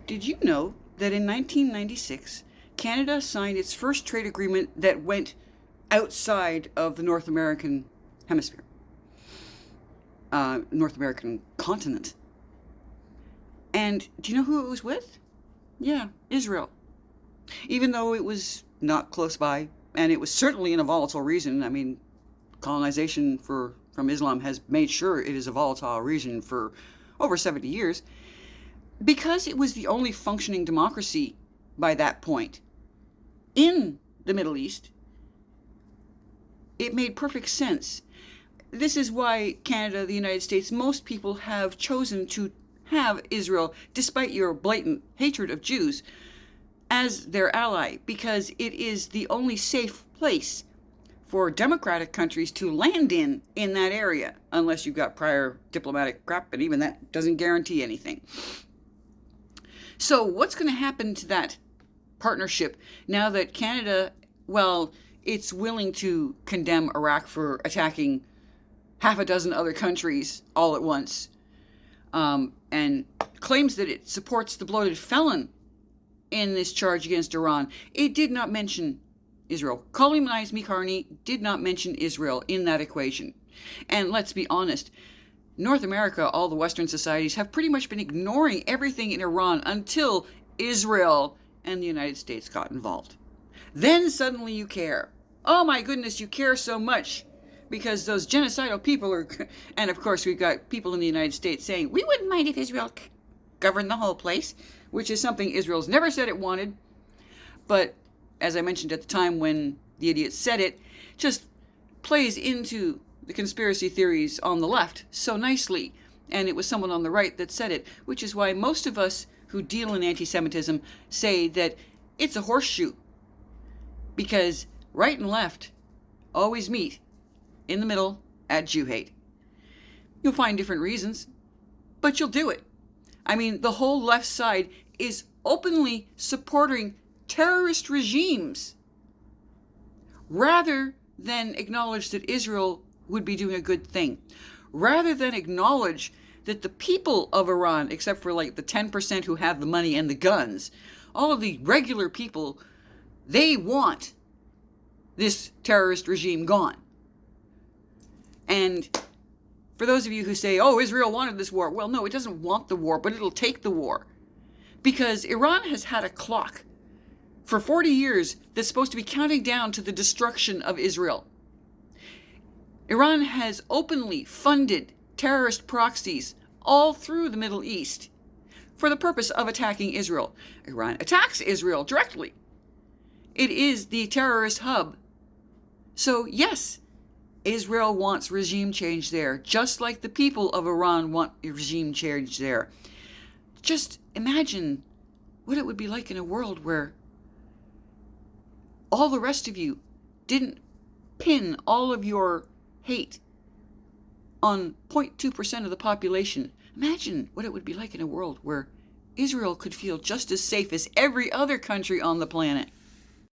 Did you know that in 1996, Canada signed its first trade agreement that went outside of the North American hemisphere, North American continent? And do you know who it was with? Yeah, Israel. Even though it was not close by, and it was certainly in a volatile region. I mean, colonization from Islam has made sure it is a volatile region for over 70 years. Because it was the only functioning democracy by that point in the Middle East, it made perfect sense. This is why Canada, the United States, most people have chosen to have Israel, despite your blatant hatred of Jews, as their ally, because it is the only safe place for democratic countries to land in that area, unless you've got prior diplomatic crap, but even that doesn't guarantee anything. So what's going to happen to that partnership now that Canada, well, it's willing to condemn Iraq for attacking half a dozen other countries all at once, and claims that it supports the bloated felon in this charge against Iran? It did not mention Israel. Khalil Mikarni did not mention Israel in that equation. And let's be honest, North America, all the Western societies, have pretty much been ignoring everything in Iran until Israel and the United States got involved. Then suddenly you care. Oh my goodness, you care so much because those genocidal people are... And of course we've got people in the United States saying, we wouldn't mind if Israel governed the whole place, which is something Israel's never said it wanted. But as I mentioned at the time when the idiot said it, just plays into the conspiracy theories on the left so nicely, and it was someone on the right that said it, which is why most of us who deal in anti-Semitism say that it's a horseshoe, because right and left always meet in the middle at Jew hate. You'll find different reasons, but you'll do it. I mean, the whole left side is openly supporting terrorist regimes rather than acknowledge that Israel would be doing a good thing, rather than acknowledge that the people of Iran, except for like the 10% who have the money and the guns, all of the regular people, they want this terrorist regime gone. And for those of you who say, oh, Israel wanted this war, well, no, it doesn't want the war, but it'll take the war. Because Iran has had a clock for 40 years that's supposed to be counting down to the destruction of Israel. Iran has openly funded terrorist proxies all through the Middle East for the purpose of attacking Israel. Iran attacks Israel directly. It is the terrorist hub. So yes, Israel wants regime change there, just like the people of Iran want regime change there. Just imagine what it would be like in a world where all the rest of you didn't pin all of your hate on 0.2% of the population. Imagine what it would be like in a world where Israel could feel just as safe as every other country on the planet.